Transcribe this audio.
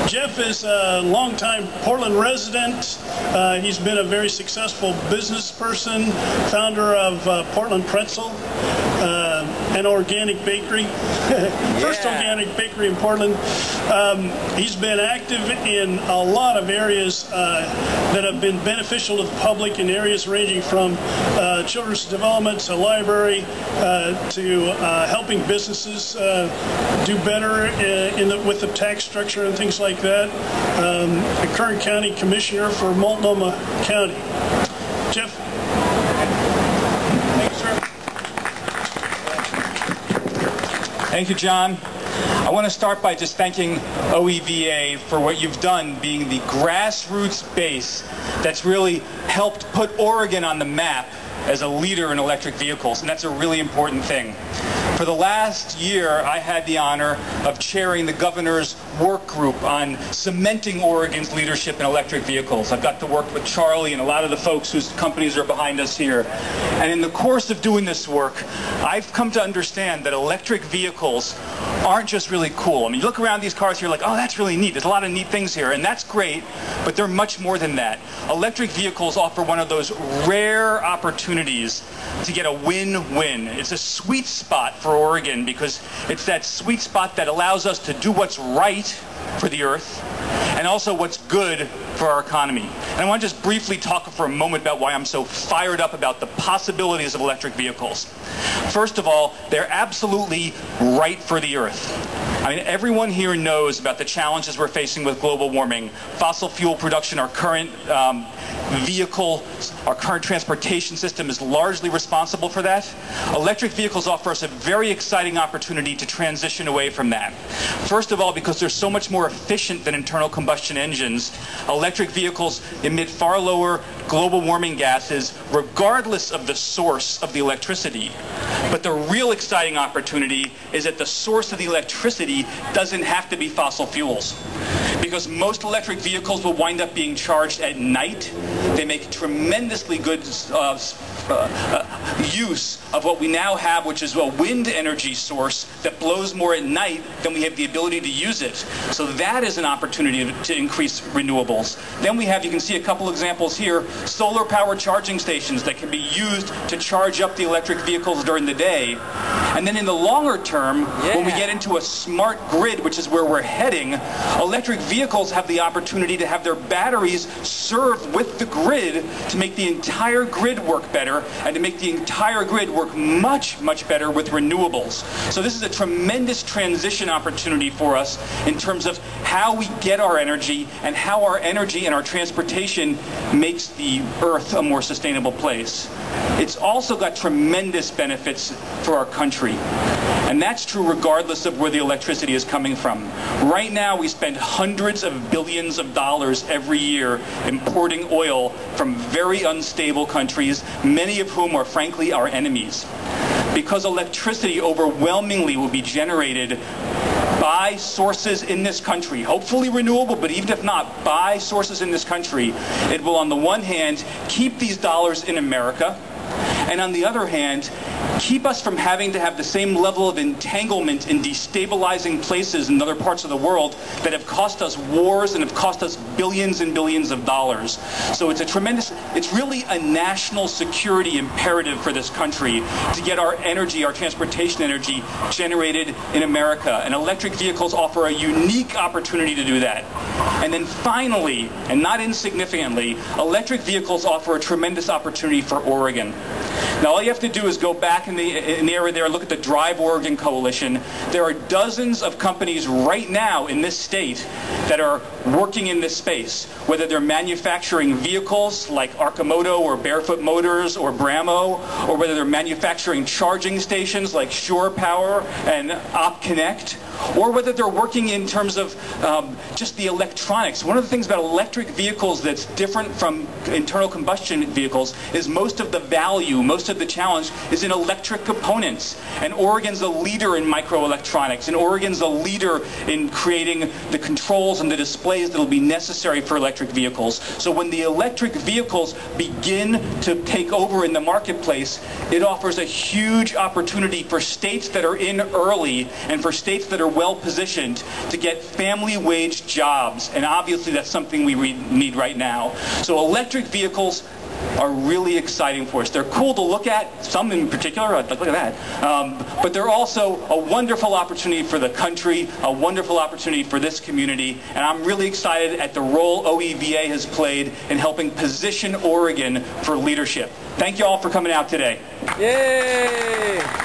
Jeff is a longtime Portland resident. He's been a very successful business person, founder of Portland Pretzel, an organic bakery, first organic bakery in Portland. He's been active in a lot of areas that have been beneficial to the public, in areas ranging from children's development to library to helping businesses do better with the tax structure and things like that. The current county commissioner for Multnomah County. Jeff? Thank you, sir. Thank you, John. I want to start by just thanking OEVA for what you've done, being the grassroots base that's really helped put Oregon on the map as a leader in electric vehicles, and that's a really important thing. For the last year, I had the honor of chairing the governor's work group on cementing Oregon's leadership in electric vehicles. I've got to work with Charlie and a lot of the folks whose companies are behind us here. And in the course of doing this work, I've come to understand that electric vehicles aren't just really cool. I mean, you look around these cars here, you're like, oh, that's really neat. There's a lot of neat things here, and that's great, but they're much more than that. Electric vehicles offer one of those rare opportunities to get a win-win. It's a sweet spot for Oregon because it's that sweet spot that allows us to do what's right for the earth and also what's good for our economy. And I want to just briefly talk for a moment about why I'm so fired up about the possibilities of electric vehicles. First of all, they're absolutely right for the earth. I mean, everyone here knows about the challenges we're facing with global warming. Fossil fuel production, our current our current transportation system is largely responsible for that. Electric vehicles offer us a very exciting opportunity to transition away from that. First of all, because they're so much more efficient than internal combustion engines, electric vehicles emit far lower global warming gases regardless of the source of the electricity. But the real exciting opportunity is that the source of the electricity doesn't have to be fossil fuels. Because most electric vehicles will wind up being charged at night. They make tremendously good use of what we now have, which is a wind energy source that blows more at night than we have the ability to use it. So that is an opportunity to increase renewables. Then we have, you can see a couple examples here, solar power charging stations that can be used to charge up the electric vehicles during the day. And then in the longer term, when we get into a smart grid, which is where we're heading, electric vehicles have the opportunity to have their batteries serve with the grid to make the entire grid work better and to make the entire grid work much, much better with renewables. So this is a tremendous transition opportunity for us in terms of how we get our energy and how our energy and our transportation makes the earth a more sustainable place. It's also got tremendous benefits for our country. And that's true regardless of where the electricity is coming from. Right now, we spend hundreds of billions of dollars every year importing oil from very unstable countries, many of whom are frankly our enemies. Because electricity overwhelmingly will be generated by sources in this country, hopefully renewable, but even if not, by sources in this country, it will on the one hand keep these dollars in America, and on the other hand, keep us from having to have the same level of entanglement in destabilizing places in other parts of the world that have cost us wars and have cost us billions and billions of dollars. So it's it's really a national security imperative for this country to get our energy, our transportation energy, generated in America. And electric vehicles offer a unique opportunity to do that. And then finally, and not insignificantly, electric vehicles offer a tremendous opportunity for Oregon. Now all you have to do is go back in the area there and look at the Drive Oregon Coalition. There are dozens of companies right now in this state that are working in this space, whether they're manufacturing vehicles like Arcimoto or Barefoot Motors or Bramo, or whether they're manufacturing charging stations like Shore Power and OpConnect, or whether they're working in terms of just the electronics. One of the things about electric vehicles that's different from internal combustion vehicles is most of the value, most of the challenge is in electric electric components. And Oregon's a leader in microelectronics. And Oregon's a leader in creating the controls and the displays that will be necessary for electric vehicles. So when the electric vehicles begin to take over in the marketplace, it offers a huge opportunity for states that are in early and for states that are well positioned to get family wage jobs. And obviously that's something we need right now. So electric vehicles are really exciting for us. They're cool to look at, some in particular, like look at that. But they're also a wonderful opportunity for the country, a wonderful opportunity for this community, and I'm really excited at the role OEVA has played in helping position Oregon for leadership. Thank you all for coming out today. Yay!